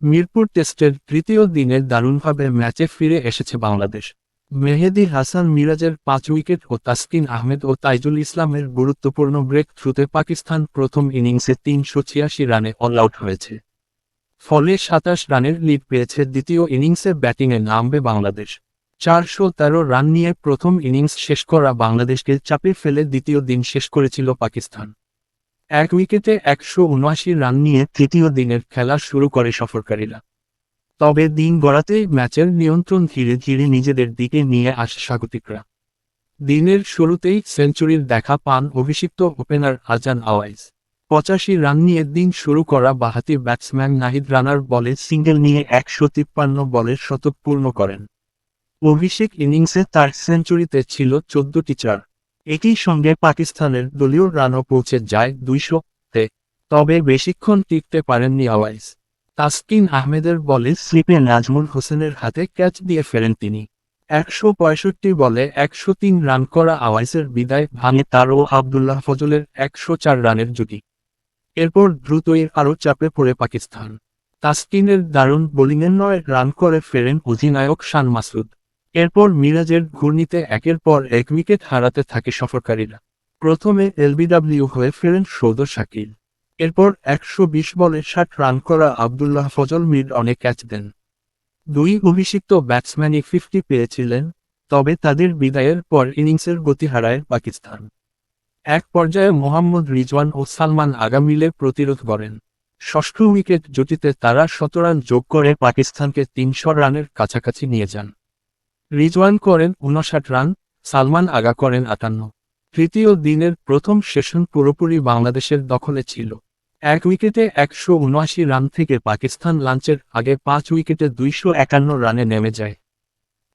মিরপুর টেস্টের তৃতীয় দিনে দারুণভাবে ম্যাচে ফিরে এসেছে বাংলাদেশ। মেহেদী হাসান মিরাজের ৫ উইকেট ও তাসকিন আহমেদ ও তাইজুল ইসলামের গুরুত্বপূর্ণ ব্রেক থ্রুতে পাকিস্তান প্রথম ইনিংসে ৩৮৬ রানে অল আউট হয়েছে। ফলে ২৭ রানের লিড পেয়েছে। দ্বিতীয় ইনিংসে ব্যাটিংয়ে নামবে বাংলাদেশ। ৪১৩ রান নিয়ে প্রথম ইনিংস শেষ করা বাংলাদেশকে চাপে ফেলে দ্বিতীয় দিন শেষ করেছিল পাকিস্তান। ১ উইকেটে ১৭৯ রান নিয়ে তৃতীয় দিনের খেলা শুরু করে সফরকারীরা। তবে দিন গড়াতেই ম্যাচের নিয়ন্ত্রণ ধীরে ধীরে নিজেদের দিকে নিয়ে আসে স্বাগতিকরা। দিনের শুরুতেই সেঞ্চুরির দেখা পান অভিষিক্ত ওপেনার আজান আওয়াইস। ৮৫ রান নিয়ে দিন শুরু করা বাঁহাতি ব্যাটসম্যান নাহিদ রানার বলে সিঙ্গেল নিয়ে ১৫৩ বলের শতক পূর্ণ করেন। অভিষেক ইনিংসে তার সেঞ্চুরিতে ছিল ১৪টি চার। একই সঙ্গে পাকিস্তানের দলীয় রানও পৌঁছে যায় ২০০-তে। তবে বেশিক্ষণ টিকতে পারেননি আওয়াইস। তাসকিন আহমেদের বলে স্লিপে নাজমুল হোসেনের হাতে ক্যাচ দিয়ে ফেরেন তিনি। ১৬৫ বলে ১০৩ রান করা আওয়াইসের বিদায় ভাঙে তার ও আবদুল্লাহ ফজলের ১০৪ রানের জুটি। এরপর দ্রুতই আরও চাপে পড়ে পাকিস্তান। তাসকিনের দারুণ বোলিংয়ে ৯ রান করে ফেরেন অধিনায়ক শান মাসুদ। এরপর মিরাজের ঘূর্ণিতে একের পর এক উইকেট হারাতে থাকে সফরকারীরা। প্রথমে এলবিডব্লিউ হয়ে ফেরেন সৌদ শাকিল। এরপর ১২০ বলে ৬০ রান করা আবদুল্লাহ ফজল মিড অনে ক্যাচ দেন। দুই অভিষিক্ত ব্যাটসম্যানই ৫০ পেয়েছিলেন, তবে তাদের বিদায়ের পর ইনিংসের গতি হারায় পাকিস্তান। এক পর্যায়ে মোহাম্মদ রিজওয়ান ও সালমান আগা মিলে প্রতিরোধ গড়েন। ষষ্ঠ উইকেট জুটিতে তারা ১৭ রান যোগ করে পাকিস্তানকে ৩০০ রানের কাছাকাছি নিয়ে যান। রিজওয়ান করেন ৫৯ রান, সালমান আগা করেন ৫৮। তৃতীয় দিনের প্রথম সেশন পুরোপুরি বাংলাদেশের দখলে ছিল। ১ উইকেটে ১৭৯ রান থেকে পাকিস্তান লাঞ্চের আগে ৫ উইকেটে ২৫১ রানে নেমে যায়।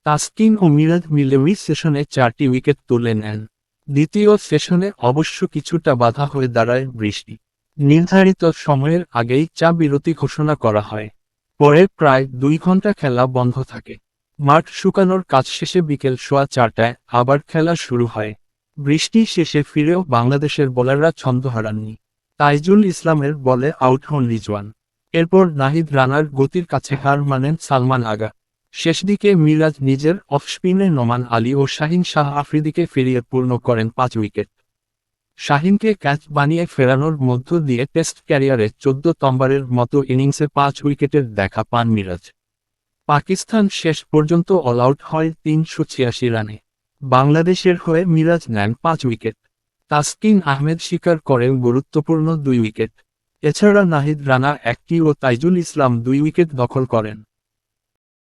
তাসকিন ও মিরাজ মিলে সেশনে ৪টি উইকেট তুলে নেন। দ্বিতীয় সেশনে অবশ্য কিছুটা বাধা হয়ে দাঁড়ায় বৃষ্টি। নির্ধারিত সময়ের আগেই চা বিরতি ঘোষণা করা হয়। পরে প্রায় ২ ঘন্টা খেলা বন্ধ থাকে। মাঠ শুকানোর কাজ শেষে বিকেল ৪:৩০টায় আবার খেলা শুরু হয়। বৃষ্টি শেষে ফিরেও বাংলাদেশের বোলাররা ছন্দ হারাননি। তাইজুল ইসলামের বলে আউট হন রিজওয়ান। এরপর নাহিদ রানার গতির কাছে হার মানেন সালমান আগা। শেষদিকে মিরাজ নিজের অফ স্পিনে নোমান আলী ও শাহিন শাহ আফ্রিদিকে ফিরিয়ে পূর্ণ করেন ৫ উইকেট। শাহিনকে ক্যাচ বানিয়ে ফেরানোর মধ্য দিয়ে টেস্ট ক্যারিয়ারে ১৪তমবারের মতো ইনিংসে ৫ উইকেটের দেখা পান মিরাজ। পাকিস্তান শেষ পর্যন্ত অল আউট হয় ৩৮৬ রানে। বাংলাদেশের হয়ে মিরাজ নেন ৫ উইকেট। তাসকিন আহমেদ শিকার করেন গুরুত্বপূর্ণ ২ উইকেট। এছাড়া নাহিদ রানা ১টি ও তাইজুল ইসলাম ২ উইকেট দখল করেন।